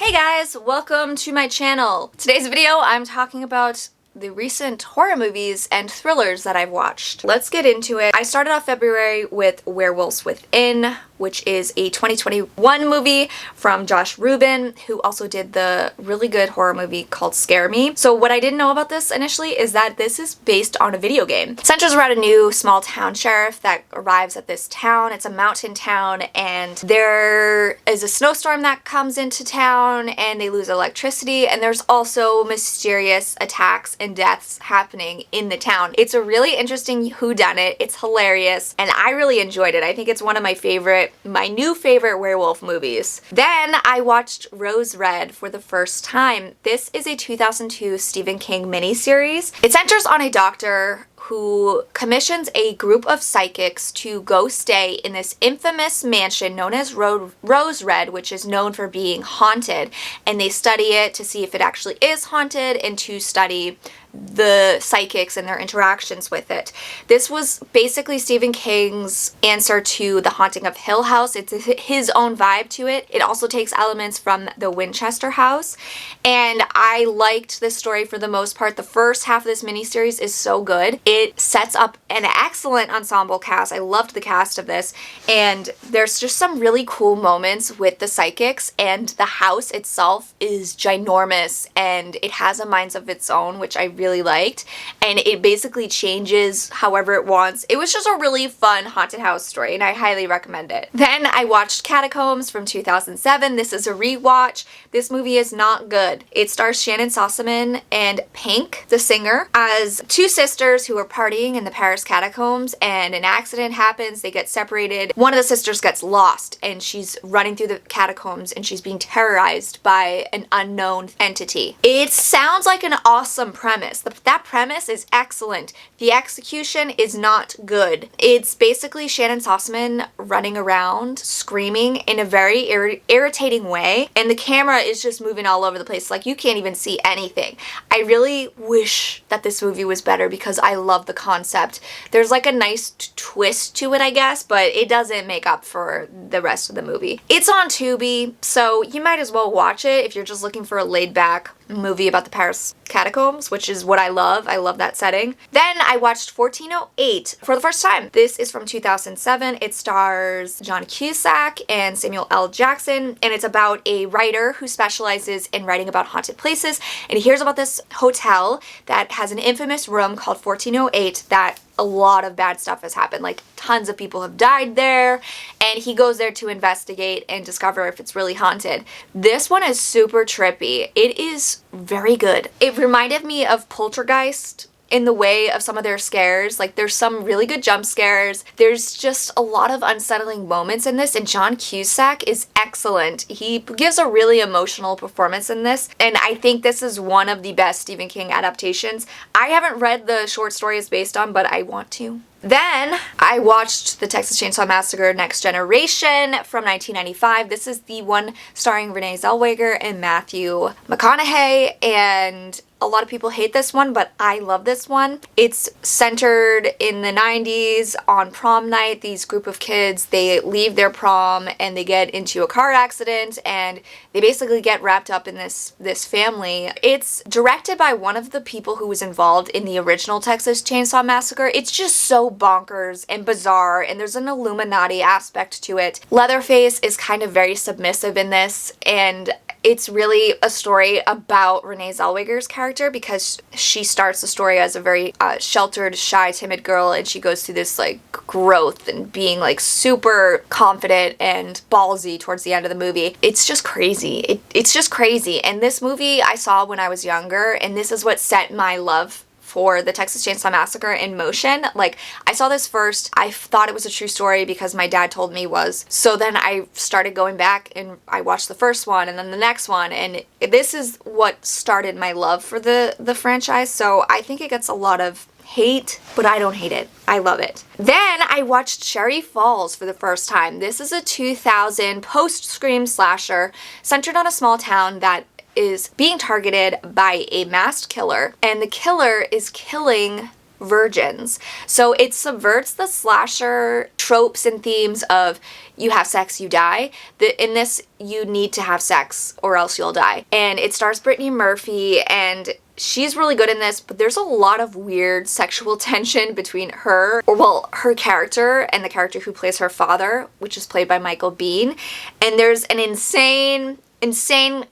Hey guys, welcome to my channel. Today's video I'm talking about the recent horror movies and thrillers that I've watched. Let's get into it. I started off February with Werewolves Within, which is a 2021 movie from Josh Rubin, who also did the really good horror movie called Scare Me. So what I didn't know about this initially is that this is based on a video game. It centers around a new small town sheriff that arrives at this town. It's a mountain town and there is a snowstorm that comes into town and they lose electricity, and there's also mysterious attacks and deaths happening in the town. It's a really interesting whodunit. It's hilarious and I really enjoyed it. I think it's one of my new favorite werewolf movies. Then I watched Rose Red for the first time. This is a 2002 Stephen King miniseries. It centers on a doctor who commissions a group of psychics to go stay in this infamous mansion known as Rose Red, which is known for being haunted. And they study it to see if it actually is haunted and to study the psychics and their interactions with it. This was basically Stephen King's answer to The Haunting of Hill House. It's his own vibe to it. It also takes elements from the Winchester House, and I liked this story for the most part. The first half of this miniseries is so good. It sets up an excellent ensemble cast. I loved the cast of this, and there's just some really cool moments with the psychics, and the house itself is ginormous and it has a mind of its own, which I really liked, and it basically changes however it wants. It was just a really fun haunted house story and I highly recommend it. Then I watched Catacombs from 2007. This is a rewatch. This movie is not good. It stars Shannon Sossamon and Pink, the singer, as two sisters who are partying in the Paris catacombs, and an accident happens. They get separated. One of the sisters gets lost and she's running through the catacombs and she's being terrorized by an unknown entity. It sounds like an awesome premise. That premise is excellent. The execution is not good. It's basically Shannon Sossamon running around screaming in a very irritating way, and the camera is just moving all over the place. Like, you can't even see anything. I really wish that this movie was better because I love the concept. There's like a nice twist to it, I guess, but it doesn't make up for the rest of the movie. It's on Tubi, so you might as well watch it if you're just looking for a laid-back movie about the Paris catacombs, which is what I love. I love that setting. Then I watched 1408 for the first time. This is from 2007. It stars John Cusack and Samuel L. Jackson, and it's about a writer who specializes in writing about haunted places, and he hears about this hotel that has an infamous room called 1408 that a lot of bad stuff has happened. Like, tons of people have died there, and he goes there to investigate and discover if it's really haunted. This one is super trippy. It is very good. It reminded me of Poltergeist in the way of some of their scares. Like, there's some really good jump scares. There's just a lot of unsettling moments in this, and John Cusack is excellent. He gives a really emotional performance in this, and I think this is one of the best Stephen King adaptations. I haven't read the short story it's based on, but I want to. Then I watched the Texas Chainsaw Massacre Next Generation from 1995. This is the one starring Renee Zellweger and Matthew McConaughey, and a lot of people hate this one, but I love this one. It's centered in the 90s on prom night. These group of kids, they leave their prom and they get into a car accident and they basically get wrapped up in this family. It's directed by one of the people who was involved in the original Texas Chainsaw Massacre. It's just so bonkers and bizarre, and there's an Illuminati aspect to it. Leatherface is kind of very submissive in this, and it's really a story about Renee Zellweger's character because she starts the story as a very sheltered, shy, timid girl, and she goes through this like growth and being like super confident and ballsy towards the end of the movie. It's just crazy. It's just crazy. And this movie I saw when I was younger, and this is what set my love for the Texas Chainsaw Massacre in motion. Like, I saw this first, I thought it was a true story because my dad told me it was. So then I started going back and I watched the first one and then the next one, and this is what started my love for the franchise. So I think it gets a lot of hate, but I don't hate it. I love it. Then I watched Cherry Falls for the first time. This is a 2000 post-Scream slasher centered on a small town that is being targeted by a masked killer, and the killer is killing virgins. So it subverts the slasher tropes and themes of you have sex, you die. In this, you need to have sex or else you'll die. And it stars Brittany Murphy, and she's really good in this, but there's a lot of weird sexual tension between her, or well, her character and the character who plays her father, which is played by Michael Biehn. And there's an insane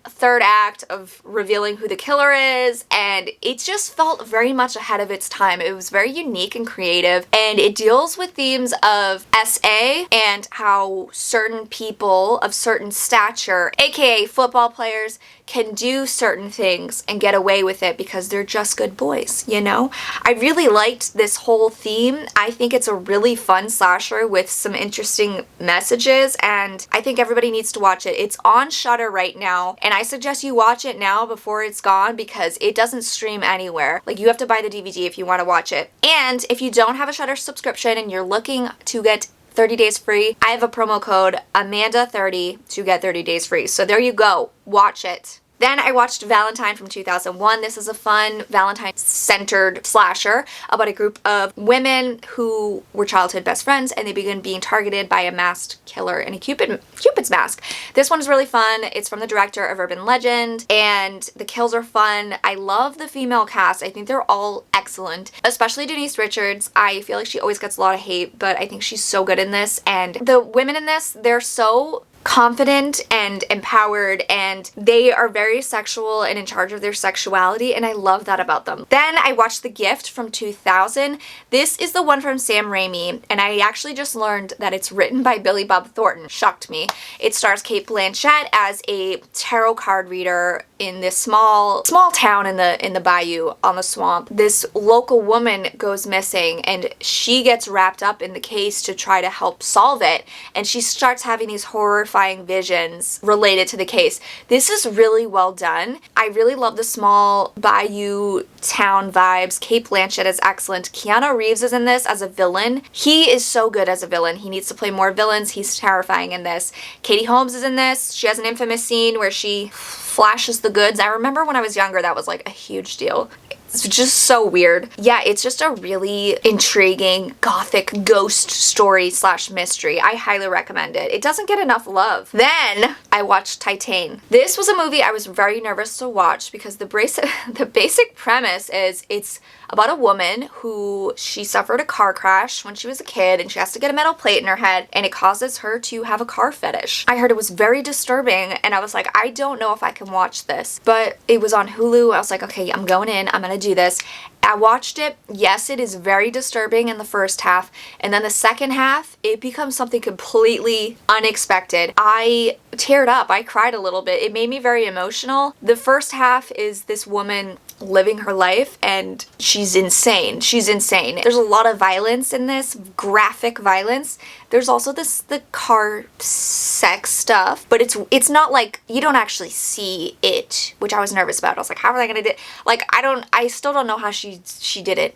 third act of revealing who the killer is, and it just felt very much ahead of its time. It was very unique and creative, and it deals with themes of SA and how certain people of certain stature, aka football players, can do certain things and get away with it because they're just good boys, you know? I really liked this whole theme. I think it's a really fun slasher with some interesting messages, and I think everybody needs to watch it. It's on Shudder right now, and I suggest you watch it now before it's gone because it doesn't stream anywhere. Like, you have to buy the DVD if you want to watch it. And if you don't have a Shudder subscription and you're looking to get 30 days free, I have a promo code Amanda30 to get 30 days free. So there you go. Watch it. Then I watched Valentine from 2001. This is a fun Valentine-centered slasher about a group of women who were childhood best friends, and they begin being targeted by a masked killer in a Cupid's mask. This one's really fun. It's from the director of Urban Legend, and the kills are fun. I love the female cast. I think they're all excellent, especially Denise Richards. I feel like she always gets a lot of hate, but I think she's so good in this. And the women in this, they're so confident and empowered, and they are very sexual and in charge of their sexuality, and I love that about them. Then I watched The Gift from 2000. This is the one from Sam Raimi, and I actually just learned that it's written by Billy Bob Thornton. Shocked me. It stars Cate Blanchett as a tarot card reader in this small town in the bayou on the swamp. This local woman goes missing, and she gets wrapped up in the case to try to help solve it, and she starts having these horrifying visions related to the case. This is really well done. I really love the small bayou town vibes. Cate Blanchett is excellent. Keanu Reeves is in this as a villain. He is so good as a villain. He needs to play more villains. He's terrifying in this. Katie Holmes is in this. She has an infamous scene where she flashes the goods. I remember when I was younger that was like a huge deal. It's just so weird. Yeah, it's just a really intriguing gothic ghost story / mystery. I highly recommend it. It doesn't get enough love. Then I watched Titane. This was a movie I was very nervous to watch because the basic premise is it's about a woman who she suffered a car crash when she was a kid, and she has to get a metal plate in her head, and it causes her to have a car fetish. I heard it was very disturbing, and I was like, I don't know if I can watch this, but it was on Hulu. I was like, okay, I'm going in, I'm gonna do this. I watched it. Yes, it is very disturbing in the first half, and then the second half, it becomes something completely unexpected. I teared up. I cried a little bit. It made me very emotional. The first half is this woman living her life, and she's insane. She's insane. There's a lot of violence in this, graphic violence. There's also the car sex stuff, but it's not like you don't actually see it, which I was nervous about. I was like, how are they gonna do it? Like, I still don't know how she did it.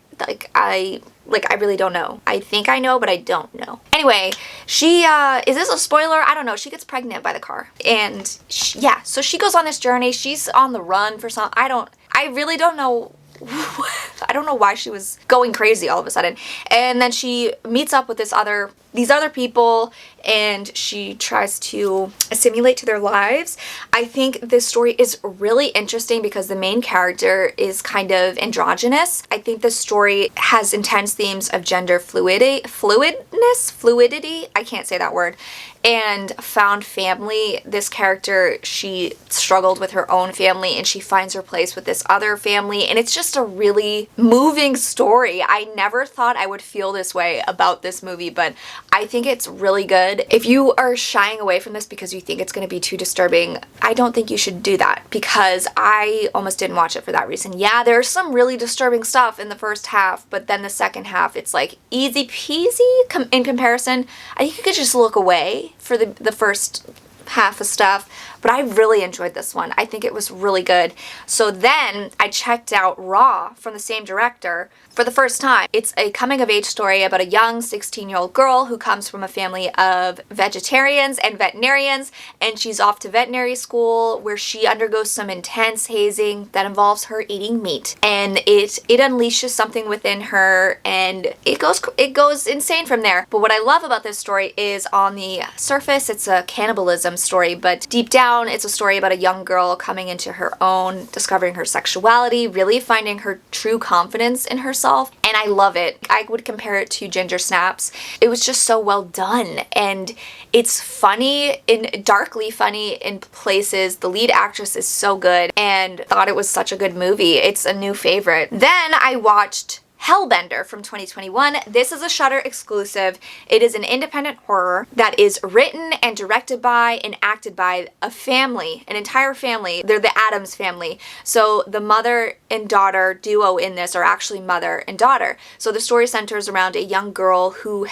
I really don't know. I think I know, but I don't know. Anyway, she, is this a spoiler? I don't know. She gets pregnant by the car. And yeah, so she goes on this journey. She's on the run for some, I really don't know. I don't know why she was going crazy all of a sudden. And then she meets up with these other people, and she tries to assimilate to their lives. I think this story is really interesting because the main character is kind of androgynous. I think the story has intense themes of gender fluidity, I can't say that word, and found family. This character, she struggled with her own family, and she finds her place with this other family, and it's just a really moving story. I never thought I would feel this way about this movie, but I think it's really good. If you are shying away from this because you think it's going to be too disturbing, I don't think you should do that, because I almost didn't watch it for that reason. Yeah, there's some really disturbing stuff in the first half, but then the second half, it's like easy peasy in comparison. I think you could just look away for the first half of stuff, but I really enjoyed this one. I think it was really good. So then I checked out Raw from the same director for the first time. It's a coming-of-age story about a young 16-year-old girl who comes from a family of vegetarians and veterinarians, and she's off to veterinary school where she undergoes some intense hazing that involves her eating meat. And it unleashes something within her, and it goes insane from there. But what I love about this story is, on the surface, it's a cannibalism story, but deep down, it's a story about a young girl coming into her own, discovering her sexuality, really finding her true confidence in herself, and I love it. I would compare it to Ginger Snaps. It was just so well done, and it's funny, darkly funny in places. The lead actress is so good, and thought it was such a good movie. It's a new favorite. Then I watched Hellbender from 2021. This is a Shudder exclusive. It is an independent horror that is written and directed by and acted by a family, an entire family. They're the Addams family. So the mother and daughter duo in this are actually mother and daughter. So the story centers around a young girl who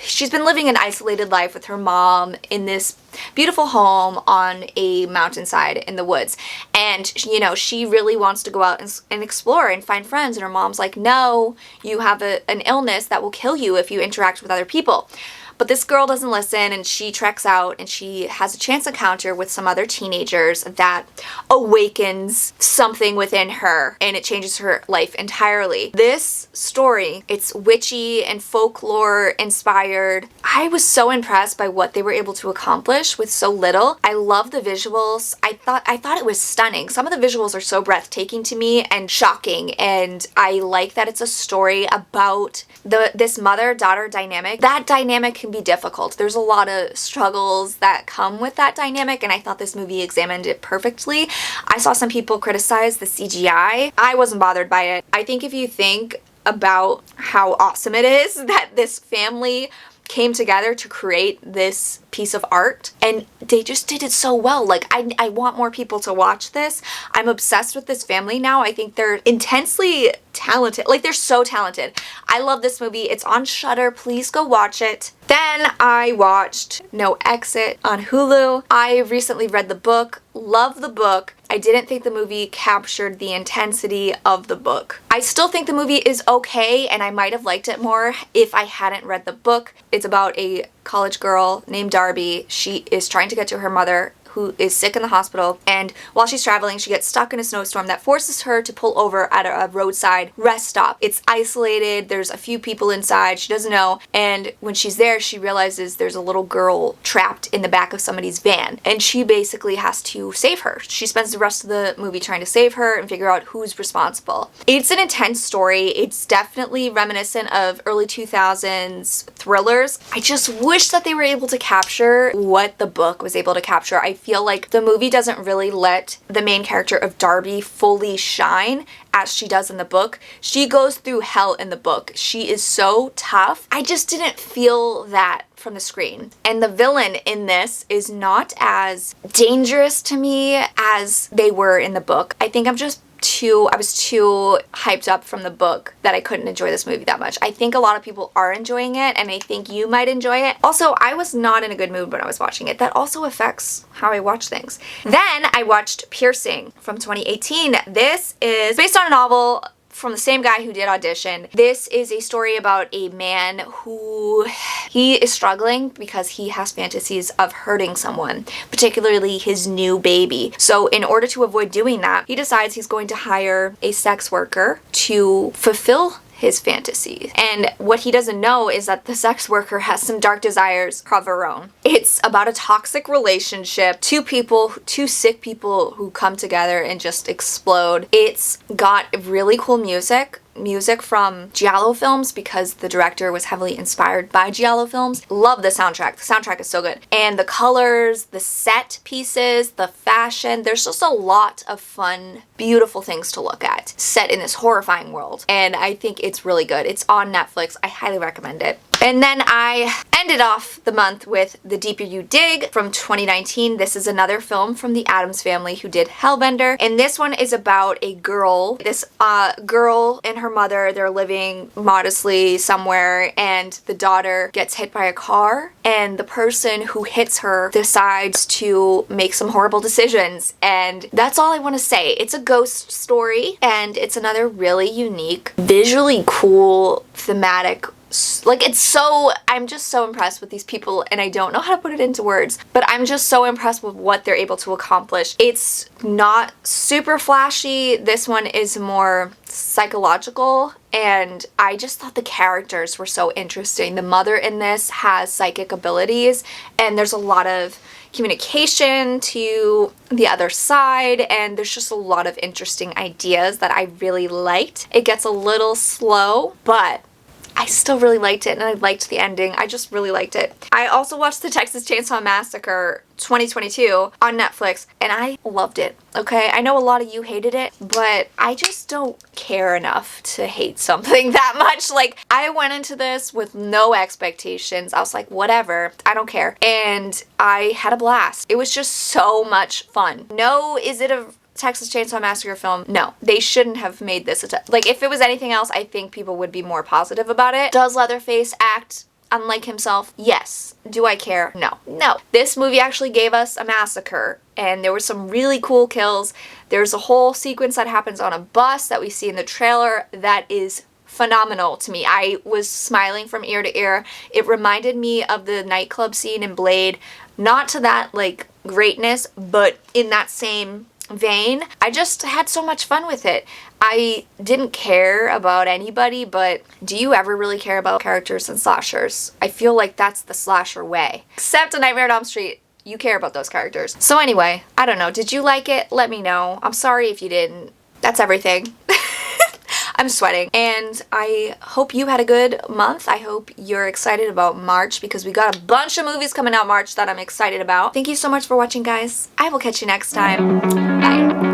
she's been living an isolated life with her mom in this beautiful home on a mountainside in the woods. And, you know, she really wants to go out and explore and find friends. And her mom's like, no, you have an illness that will kill you if you interact with other people. But this girl doesn't listen, and she treks out, and she has a chance encounter with some other teenagers that awakens something within her, and it changes her life entirely. This story, it's witchy and folklore inspired. I was so impressed by what they were able to accomplish with so little. I love the visuals. I thought it was stunning. Some of the visuals are so breathtaking to me and shocking, and I like that it's a story about this mother-daughter dynamic. That dynamic can be difficult. There's a lot of struggles that come with that dynamic, and I thought this movie examined it perfectly. I saw some people criticize the CGI. I wasn't bothered by it. I think if you think about how awesome it is that this family came together to create this piece of art, and they just did it so well. Like, I want more people to watch this. I'm obsessed with this family now. I think they're intensely talented. Like, they're so talented. I love this movie. It's on Shudder. Please go watch it. Then I watched No Exit on Hulu. I recently read the book. Love the book. I didn't think the movie captured the intensity of the book. I still think the movie is okay, and I might have liked it more if I hadn't read the book. It's about a college girl named Darby. She is trying to get to her mother, who is sick in the hospital, and while she's traveling, she gets stuck in a snowstorm that forces her to pull over at a roadside rest stop. It's isolated, there's a few people inside, she doesn't know, and when she's there, she realizes there's a little girl trapped in the back of somebody's van, and she basically has to save her. She spends the rest of the movie trying to save her and figure out who's responsible. It's an intense story. It's definitely reminiscent of early 2000s thrillers. I just wish that they were able to capture what the book was able to capture. I feel like the movie doesn't really let the main character of Darby fully shine as she does in the book. She goes through hell in the book. She is so tough. I just didn't feel that from the screen. And the villain in this is not as dangerous to me as they were in the book. I think I was too hyped up from the book that I couldn't enjoy this movie that much. I think a lot of people are enjoying it, and I think you might enjoy it. Also, I was not in a good mood when I was watching it. That also affects how I watch things. Then I watched Piercing from 2018. This is based on a novel from the same guy who did Audition. This is a story about a man who he is struggling because he has fantasies of hurting someone, particularly his new baby. So in order to avoid doing that, he decides he's going to hire a sex worker to fulfill his fantasies. And what he doesn't know is that the sex worker has some dark desires of her own. It's about a toxic relationship, two sick people who come together and just explode. It's got really cool music from Giallo films because the director was heavily inspired by Giallo films. Love the soundtrack. The soundtrack is so good. And the colors, the set pieces, the fashion, there's just a lot of fun, beautiful things to look at set in this horrifying world. And I think it's really good. It's on Netflix. I highly recommend it. And then I ended off the month with The Deeper You Dig from 2019. This is another film from the Addams family who did Hellbender, and this one is about a girl. This girl and her mother, they're living modestly somewhere, and the daughter gets hit by a car, and the person who hits her decides to make some horrible decisions, and that's all I want to say. It's a ghost story, and it's another really unique, visually cool, thematic, like, it's so, I'm just so impressed with these people, and I don't know how to put it into words, but I'm just so impressed with what they're able to accomplish. It's not super flashy. This one is more psychological, and I just thought the characters were so interesting. The mother in this has psychic abilities, and there's a lot of communication to the other side, and there's just a lot of interesting ideas that I really liked. It gets a little slow, but I still really liked it, and I liked the ending. I just really liked it. I also watched the Texas Chainsaw Massacre 2022 on Netflix, and I loved it, okay? I know a lot of you hated it, but I just don't care enough to hate something that much. Like, I went into this with no expectations. I was like, whatever, I don't care. And I had a blast. It was just so much fun. No, is it a Texas Chainsaw Massacre film? No. They shouldn't have made this like, if it was anything else, I think people would be more positive about it. Does Leatherface act unlike himself? Yes. Do I care? No. No. This movie actually gave us a massacre, and there were some really cool kills. There's a whole sequence that happens on a bus that we see in the trailer that is phenomenal to me. I was smiling from ear to ear. It reminded me of the nightclub scene in Blade. Not to that, like, greatness, but in that same vein. I just had so much fun with it. I didn't care about anybody, but do you ever really care about characters in slashers? I feel like that's the slasher way. Except in Nightmare on Elm Street, you care about those characters. So anyway, I don't know. Did you like it? Let me know. I'm sorry if you didn't. That's everything. I'm sweating. And I hope you had a good month. I hope you're excited about March, because we got a bunch of movies coming out March that I'm excited about. Thank you so much for watching, guys. I will catch you next time. Bye.